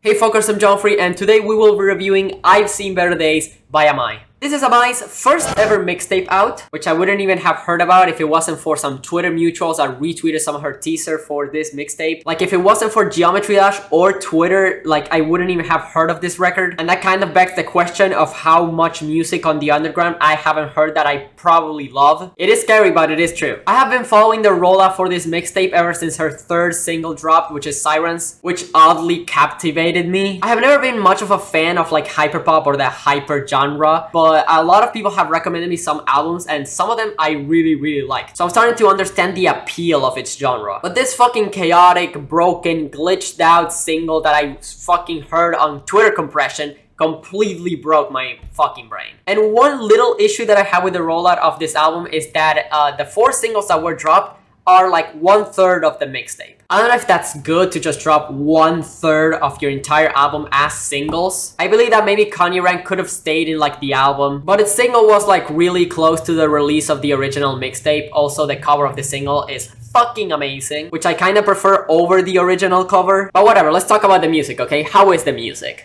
Hey fuckers, I'm Johnfree, and today we will be reviewing I've Seen Better Days by Amaii. This is Amai's first ever mixtape out, which I wouldn't even have heard about if it wasn't for some Twitter mutuals that retweeted some of her teaser for this mixtape. Like, if it wasn't for Geometry Dash or Twitter, like, I wouldn't even have heard of this record. And that kind of begs the question of how much music on the underground I haven't heard that I probably love. It is scary, but it is true. I have been following the rollout for this mixtape ever since her third single dropped, which is Sirens, which oddly captivated me. I have never been much of a fan of like hyperpop or the hyper genre, but a lot of people have recommended me some albums and some of them I really like. So I'm starting to understand the appeal of its genre. But this fucking chaotic, broken, glitched out single that I fucking heard on Twitter compression completely broke my fucking brain. And one little issue that I have with the rollout of this album is that the 4 singles that were dropped are like 1/3 of the mixtape. I don't know if that's good to just drop 1/3 of your entire album as singles. I believe that maybe Kanye Rank could have stayed in like the album, but its single was like really close to the release of the original mixtape. Also, the cover of the single is fucking amazing, which I kind of prefer over the original cover. But whatever, let's talk about the music, okay? How is the music?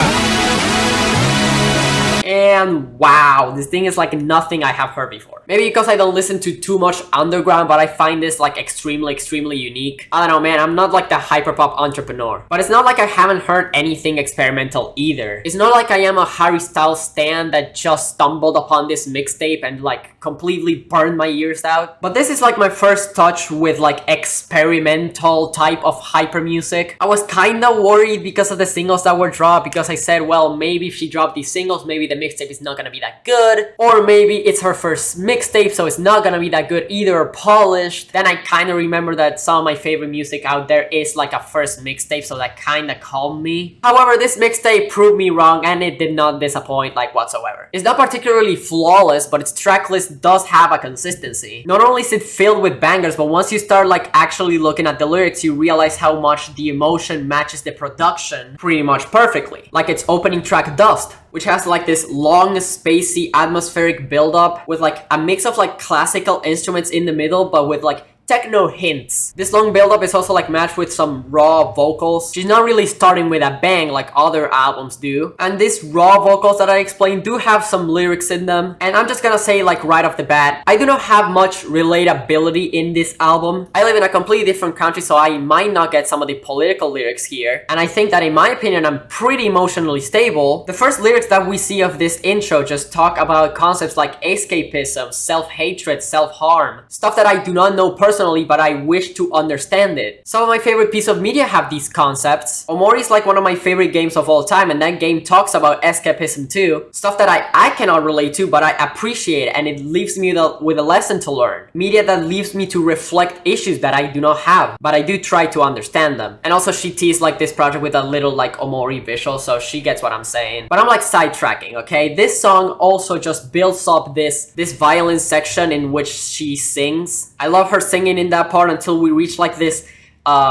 And wow, this thing is like nothing I have heard before. Maybe because I don't listen to too much underground, but I find this like extremely unique. I don't know, man, I'm not like the hyperpop entrepreneur. But it's not like I haven't heard anything experimental either. It's not like I am a Harry Styles stan that just stumbled upon this mixtape and like completely burned my ears out. But this is like my first touch with like experimental type of hyper music. I was kinda worried because of the singles that were dropped, because I said, well, maybe if she dropped these singles, maybe the mixtape is not gonna be that good, or maybe it's her first mixtape, so it's not gonna be that good either, or polished. Then I kind of remember that some of my favorite music out there is like a first mixtape, so that kind of calmed me. However, this mixtape proved me wrong, and it did not disappoint like whatsoever. It's not particularly flawless, but its tracklist does have a consistency. Not only is it filled with bangers, but once you start like actually looking at the lyrics, you realize how much the emotion matches the production pretty much perfectly. Like its opening track, Dust, which has like this long, spacey, atmospheric build-up with like a mix of like classical instruments in the middle, but with like techno hints. This long build-up is also like matched with some raw vocals. She's not really starting with a bang like other albums do. And these raw vocals that I explained do have some lyrics in them. And I'm just gonna say like right off the bat, I do not have much relatability in this album. I live in a completely different country, so I might not get some of the political lyrics here. And I think that in my opinion, I'm pretty emotionally stable. The first lyrics that we see of this intro just talk about concepts like escapism, self-hatred, self-harm. Stuff that I do not know personally, but I wish to understand it. Some of my favorite pieces of media have these concepts. Omori is like one of my favorite games of all time, and that game talks about escapism too. Stuff that I cannot relate to, but I appreciate, and it leaves me with a lesson to learn. Media that leaves me to reflect issues that I do not have, but I do try to understand them. And also she teased like this project with a little like Omori visual, so she gets what I'm saying. But I'm like sidetracking, okay? This song also just builds up this violin section in which she sings. I love her singing in that part until we reach like this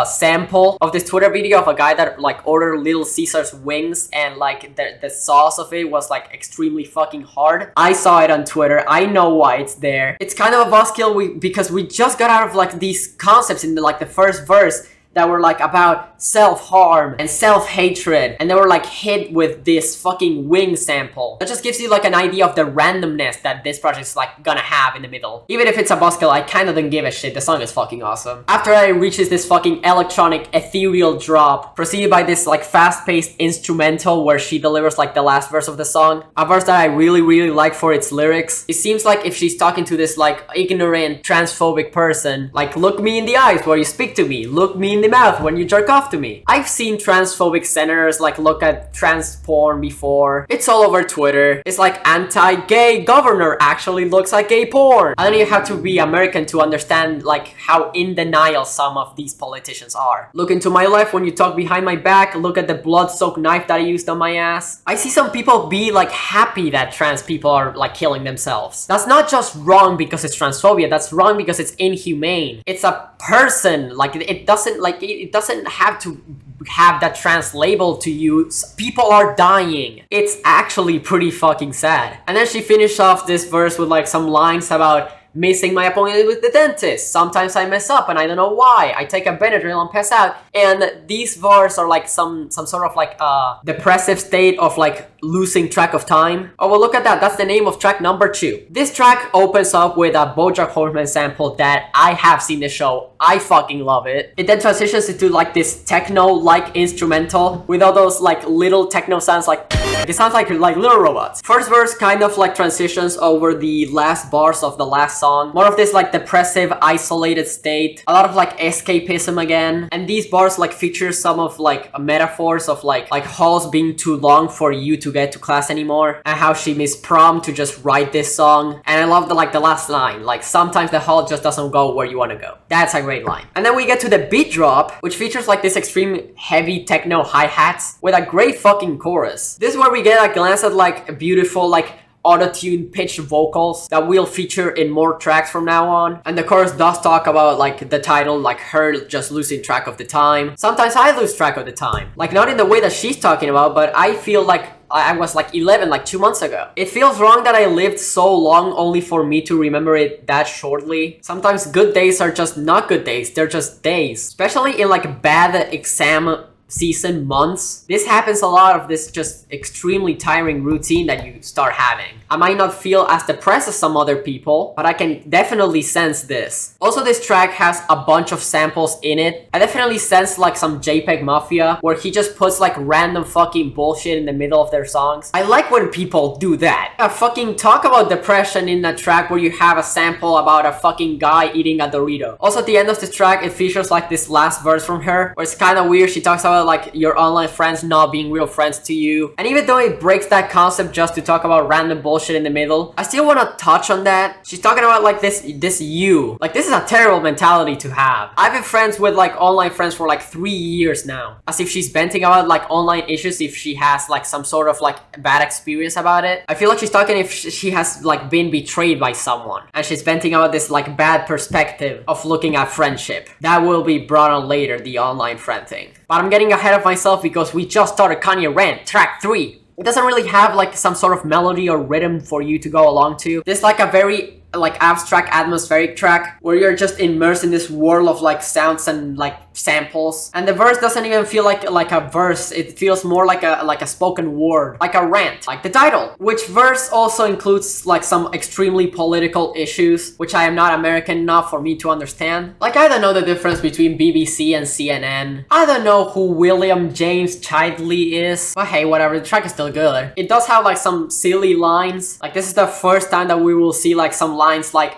sample of this Twitter video of a guy that like ordered Little Caesar's wings, and like the sauce of it was like extremely fucking hard. I saw it on Twitter. I know why it's there. It's kind of a buzzkill because we just got out of like these concepts in the first verse that were like about self-harm and self-hatred, and they were like hit with this fucking wing sample. That just gives you like an idea of the randomness that this project is like gonna have in the middle. Even if it's a buzzkill, I kinda don't give a shit. The song is fucking awesome. After that, it reaches this fucking electronic ethereal drop, preceded by this like fast-paced instrumental where she delivers like the last verse of the song. A verse that I really like for its lyrics. It seems like if she's talking to this like ignorant, transphobic person, like, look me in the eyes while you speak to me, look me in the mouth when you jerk off to me. I've seen transphobic senators like look at trans porn before. It's all over Twitter. It's like anti-gay governor actually looks like gay porn. I don't even have to be American to understand like how in denial some of these politicians are. Look into my life when you talk behind my back. Look at the blood-soaked knife that I used on my ass. I see some people be like happy that trans people are like killing themselves. That's not just wrong because it's transphobia. That's wrong because it's inhumane. It's a person. Like it doesn't have to have that trans label to you. People are dying. It's actually pretty fucking sad. And then she finished off this verse with like some lines about missing my appointment with the dentist. Sometimes I mess up and I don't know why. I take a Benadryl and pass out. And these bars are like some sort of like depressive state of like losing track of time. Oh, well, look at that. That's the name of track number 2. This track opens up with a BoJack Horseman sample that I have seen the show. I fucking love it. It then transitions into like this techno-like instrumental with all those like little techno sounds like it sounds like little robots. First verse kind of like transitions over the last bars of the last song. More of this like depressive, isolated state. A lot of like escapism again. And these bars like feature some of like metaphors of like halls being too long for you to get to class anymore. And how she missed prom to just write this song. And I love the last line. Like sometimes the hall just doesn't go where you want to go. That's a great line. And then we get to the beat drop, which features like this extreme heavy techno hi-hats with a great fucking chorus. This is where we get a glance at like beautiful like auto-tune pitched vocals that will feature in more tracks from now on. And the chorus does talk about like the title, like her just losing track of the time. Sometimes I lose track of the time. Like not in the way that she's talking about, but I feel like I was like 11 like 2 months ago. It feels wrong that I lived so long only for me to remember it that shortly. Sometimes good days are just not good days, they're just days. Especially in like bad exam season months. This happens a lot of this just extremely tiring routine that you start having. I might not feel as depressed as some other people, but I can definitely sense this. Also, this track has a bunch of samples in it. I definitely sense like some JPEG Mafia where he just puts like random fucking bullshit in the middle of their songs. I like when people do that. Fucking talk about depression in a track where you have a sample about a fucking guy eating a Dorito. Also, at the end of this track, it features like this last verse from her where it's kind of weird. She talks about like your online friends not being real friends to you. And even though it breaks that concept just to talk about random bullshit in the middle, I still want to touch on that. She's talking about like this you. Like this is a terrible mentality to have. I've been friends with like online friends for like 3 years now. As if she's venting about like online issues if she has like some sort of like bad experience about it. I feel like she's talking if she has like been betrayed by someone. And she's venting about this like bad perspective of looking at friendship. That will be brought on later, the online friend thing. But I'm getting ahead of myself because we just started Kanye Rant, track 3. It doesn't really have like some sort of melody or rhythm for you to go along to. This is like a very like abstract atmospheric track where you're just immersed in this world of like sounds and like samples. And the verse doesn't even feel like a verse. It feels more like a spoken word, like a rant, like the title. Which verse also includes like some extremely political issues, which I am not American enough for me to understand. Like I don't know the difference between BBC and CNN. I don't know who William James Chidley is. But hey, whatever, the track is still good. It does have like some silly lines. Like this is the first time that we will see like some lines like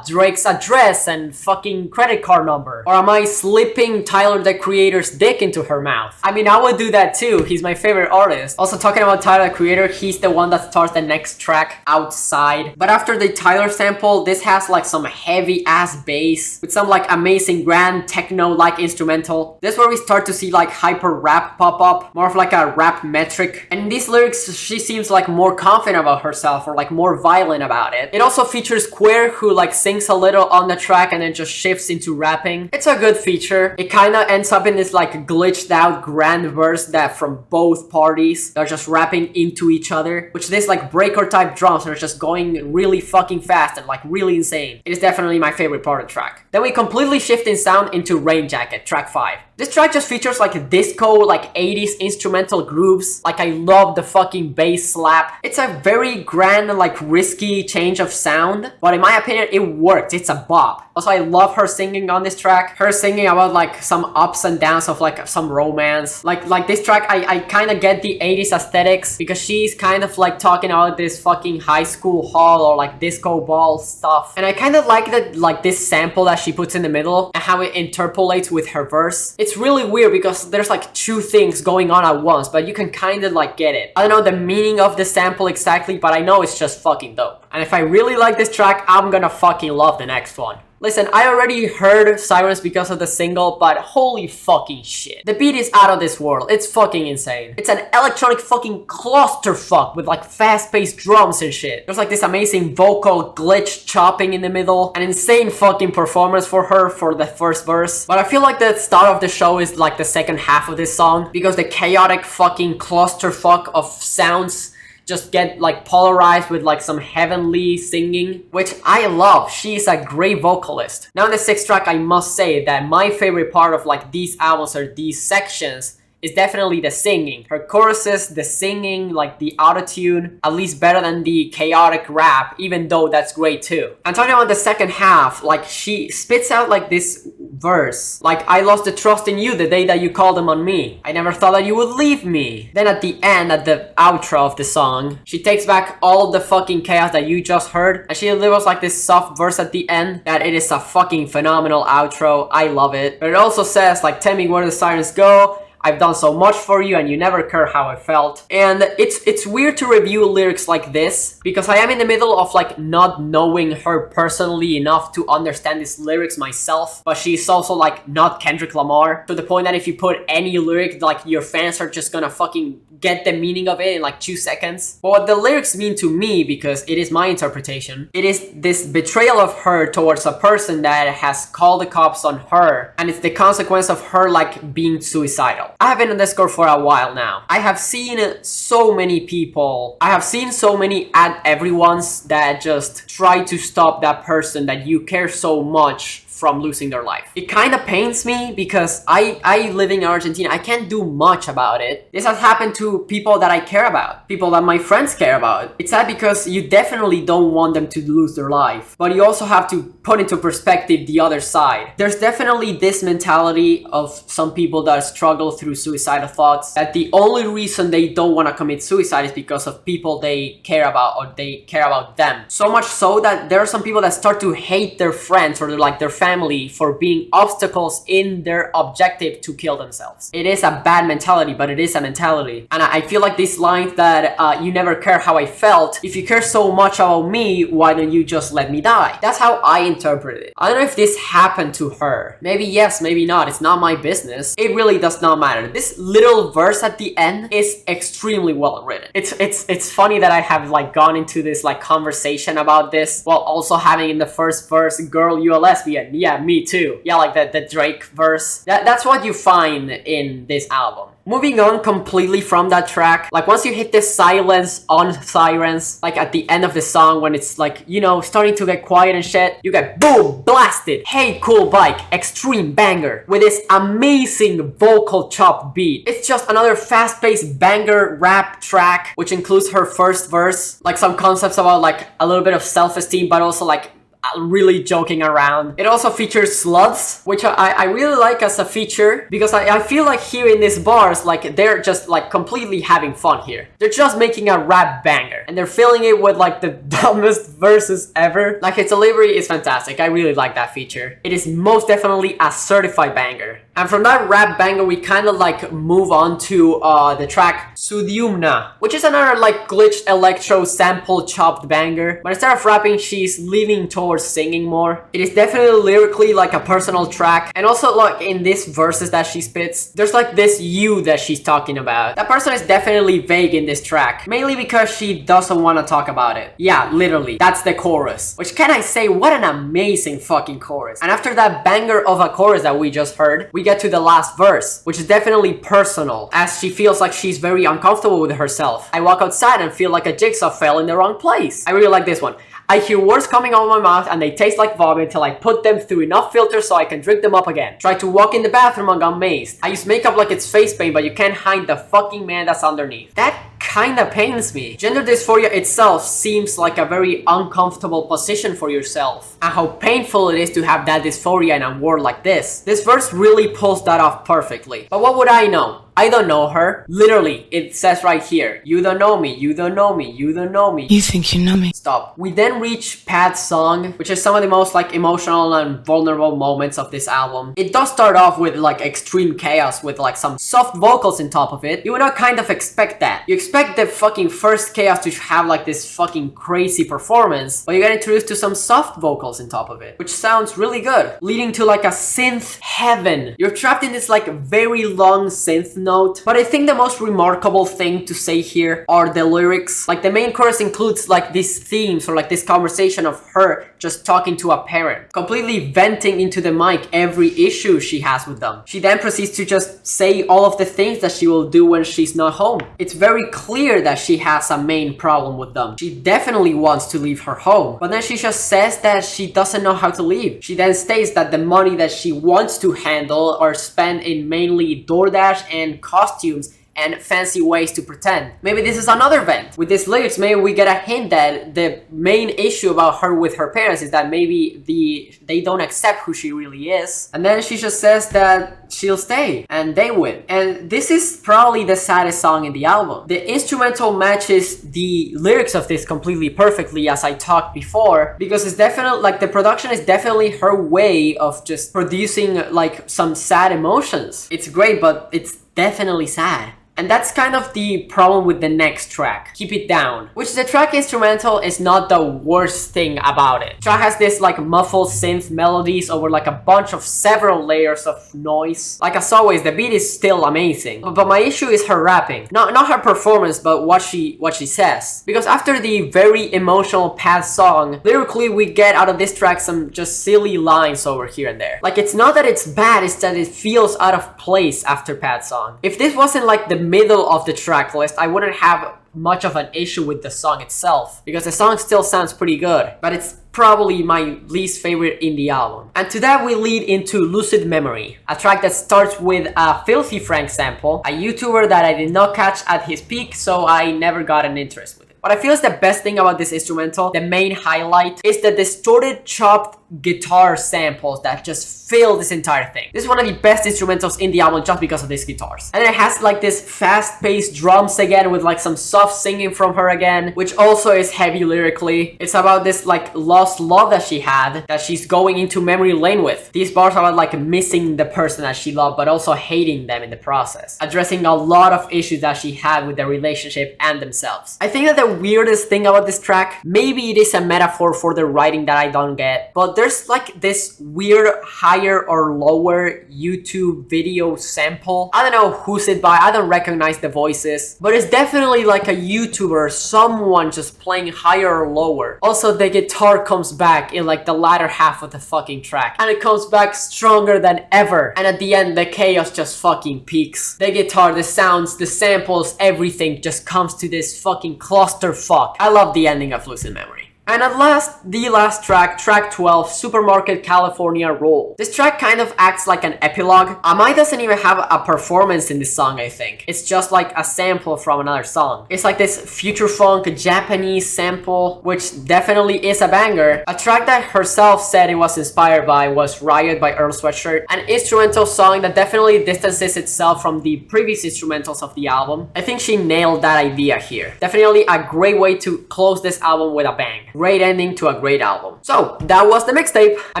Drake's address and fucking credit card number. Or am I slipping Tyler the Creator's dick into her mouth? I mean, I would do that too. He's my favorite artist. Also, talking about Tyler the Creator, he's the one that starts the next track, Outside. But after the Tyler sample, this has like some heavy ass bass with some like amazing grand techno-like instrumental. This is where we start to see like hyper rap pop up, more of like a rap metric. And in these lyrics, she seems like more confident about herself or like more violent about it. It also features Queer, who like sings a little on the track and then just shifts into rapping. It's a good feature. It kind of ends up in this like glitched out grand verse that from both parties they're just rapping into each other, which this like breaker type drums are just going really fucking fast and like really insane. It is definitely my favorite part of the track. Then we completely shift in sound into Rain Jacket, track 5. This track just features like disco, like 80s instrumental grooves. Like I love the fucking bass slap. It's a very grand and like risky change of sound, but in my opinion it worked. It's a bop. Also, I love her singing on this track. Her singing about like some ups and downs of like some romance. Like this track, I kind of get the 80s aesthetics because she's kind of like talking about this fucking high school hall or like disco ball stuff. And I kind of like that, like this sample that she puts in the middle and how it interpolates with her verse. It's really weird because there's like two things going on at once, but you can kind of like get it. I don't know the meaning of the sample exactly, but I know it's just fucking dope. And if I really like this track, I'm gonna fucking love the next one. Listen, I already heard Sirens because of the single, but holy fucking shit. The beat is out of this world. It's fucking insane. It's an electronic fucking clusterfuck with like fast-paced drums and shit. There's like this amazing vocal glitch chopping in the middle. An insane fucking performance for her for the first verse. But I feel like the start of the show is like the second half of this song because the chaotic fucking clusterfuck of sounds just get like polarized with like some heavenly singing, which I love. She is a great vocalist. Now in the 6th track, I must say that my favorite part of like these albums or these sections is definitely the singing. Her choruses, the singing, like the autotune, at least better than the chaotic rap, even though that's great too. I'm talking about the second half, like she spits out like this verse, like, I lost the trust in you the day that you called them on me. I never thought that you would leave me. Then at the end, at the outro of the song, she takes back all of the fucking chaos that you just heard, and she delivers like this soft verse at the end that it is a fucking phenomenal outro. I love it. But it also says like, tell me where the sirens go. I've done so much for you and you never care how I felt. And it's weird to review lyrics like this because I am in the middle of like not knowing her personally enough to understand these lyrics myself. But she's also like not Kendrick Lamar, to the point that if you put any lyric, like your fans are just gonna fucking get the meaning of it in like 2 seconds. But what the lyrics mean to me, because it is my interpretation, it is this betrayal of her towards a person that has called the cops on her, and it's the consequence of her like being suicidal. I have been on Discord for a while now. I have seen so many people, I have seen so many ad everyone's that just try to stop that person that you care so much from losing their life. It kind of pains me because I live in Argentina. I can't do much about it. This has happened to people that I care about, people that my friends care about. It's sad because you definitely don't want them to lose their life, but you also have to put into perspective the other side. There's definitely this mentality of some people that struggle through suicidal thoughts, that the only reason they don't want to commit suicide is because of people they care about or they care about them. So much so that there are some people that start to hate their friends or like their family for being obstacles in their objective to kill themselves. It is a bad mentality, but it is a mentality. And I feel like these lines that you never care how I felt. If you care so much about me, why don't you just let me die? That's how I interpret it. I don't know if this happened to her. Maybe yes, maybe not. It's not my business. It really does not matter. This little verse at the end is extremely well written. It's funny that I have like gone into this like conversation about this while also having in the first verse, girl, you a lesbian. Yeah, me too. Yeah, like the Drake verse. That's what you find in this album. Moving on completely from that track, like once you hit the silence on sirens, like at the end of the song when it's like, you know, starting to get quiet and shit, you get boom, blasted, hey cool bike, extreme banger, with this amazing vocal chop beat. It's just another fast-paced banger rap track, which includes her first verse, like some concepts about like a little bit of self-esteem, but also like really joking around. It also features sluts, which I really like as a feature, because I feel like here in these bars, like they're just like completely having fun here. They're just making a rap banger and they're filling it with like the dumbest verses ever. Like its delivery is fantastic. I really like that feature. It is most definitely a certified banger. And from that rap banger, we kind of like move on to the track Sudyumna, which is another like glitched electro sample chopped banger. But instead of rapping, she's leaning towards singing more. It is definitely lyrically like a personal track. And also like in these verses that she spits, there's like this you that she's talking about. That person is definitely vague in this track, mainly because she doesn't want to talk about it. Yeah, literally, that's the chorus. Which can I say, what an amazing fucking chorus. And after that banger of a chorus that we just heard, we get to the last verse, which is definitely personal, as she feels like she's very uncomfortable with herself. I walk outside and feel like a jigsaw fell in the wrong place. I really like this one. I hear words coming out of my mouth and they taste like vomit till I put them through enough filters so I can drink them up again. Try to walk in the bathroom and got mazed. I use makeup like it's face paint, but you can't hide the fucking man that's underneath. That kinda pains me. Gender dysphoria itself seems like a very uncomfortable position for yourself, and how painful it is to have that dysphoria in a world like this. This verse really pulls that off perfectly. But what would I know? I don't know her. Literally, it says right here, you don't know me, you don't know me, you don't know me. You think you know me. Stop. We then reach Pat's song, which is some of the most like emotional and vulnerable moments of this album. It does start off with like extreme chaos with like some soft vocals on top of it. You would not kind of expect that. You expect the fucking first chaos to have like this fucking crazy performance, but you get introduced to some soft vocals on top of it, which sounds really good, leading to like a synth heaven. You're trapped in this like very long synth note. But I think the most remarkable thing to say here are the lyrics. Like the main chorus includes like these themes or like this conversation of her just talking to a parent, completely venting into the mic every issue she has with them. She then proceeds to just say all of the things that she will do when she's not home. It's very clear that she has a main problem with them. She definitely wants to leave her home, but then she just says that she doesn't know how to leave. She then states that the money that she wants to handle are spent in mainly DoorDash and costumes and fancy ways to pretend. Maybe this is another vent. With these lyrics, maybe we get a hint that the main issue about her with her parents is that maybe they don't accept who she really is. And then she just says that she'll stay and they win. And this is probably the saddest song in the album. The instrumental matches the lyrics of this completely perfectly, as I talked before, because it's definitely like the production is definitely her way of just producing like some sad emotions. It's great, but it's definitely sad. And that's kind of the problem with the next track, Keep It Down, which the track instrumental is not the worst thing about it. The track has this like muffled synth melodies over like a bunch of several layers of noise. Like as always, the beat is still amazing. But my issue is her rapping. Not her performance, but what she says. Because after the very emotional Path song, lyrically we get out of this track some just silly lines over here and there. Like it's not that it's bad, it's that it feels out of place after Path song. If this wasn't like the middle of the track list, I wouldn't have much of an issue with the song itself, because the song still sounds pretty good, but it's probably my least favorite in the album. And to that we lead into Lucid Memory, a track that starts with a Filthy Frank sample, a YouTuber that I did not catch at his peak, so I never got an interest with it. What I feel is the best thing about this instrumental, the main highlight, is the distorted chopped guitar samples that just fill this entire thing. This is one of the best instrumentals in the album just because of these guitars. And it has like this fast-paced drums again with like some soft singing from her again, which also is heavy lyrically. It's about this like lost love that she had, that she's going into memory lane with. These bars are about like missing the person that she loved, but also hating them in the process. Addressing a lot of issues that she had with their relationship and themselves. I think that the weirdest thing about this track, maybe it is a metaphor for the writing that I don't get, but there's like this weird higher or lower YouTube video sample. I don't know who's it by, I don't recognize the voices, but it's definitely like a YouTuber, someone just playing higher or lower. Also, the guitar comes back in like the latter half of the fucking track, and it comes back stronger than ever. And at the end, the chaos just fucking peaks. The guitar, the sounds, the samples, everything just comes to this fucking clusterfuck. I love the ending of Lucid Memory. And at last, the last track, track 12, Supermarket California Roll. This track kind of acts like an epilogue. Amaii doesn't even have a performance in this song, I think. It's just like a sample from another song. It's like this future funk Japanese sample, which definitely is a banger. A track that herself said it was inspired by was Riot by Earl Sweatshirt, an instrumental song that definitely distances itself from the previous instrumentals of the album. I think she nailed that idea here. Definitely a great way to close this album with a bang. Great ending to a great album. So that was the mixtape. A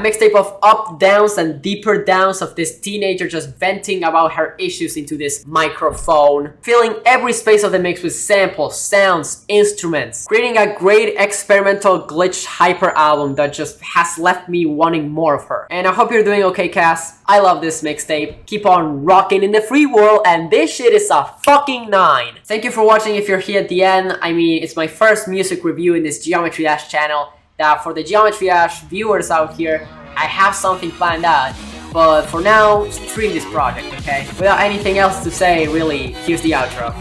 mixtape of up downs and deeper downs of this teenager just venting about her issues into this microphone, filling every space of the mix with samples, sounds, instruments, creating a great experimental glitch hyper album that just has left me wanting more of her. And I hope you're doing okay, Cass. I love this mixtape. Keep on rocking in the free world, and this shit is a fucking 9. Thank you for watching if you're here at the end. I mean, it's my first music review in this Geometry Dash channel. That for the Geometry Dash viewers out here, I have something planned out. But for now, stream this project, okay? Without anything else to say, really, here's the outro.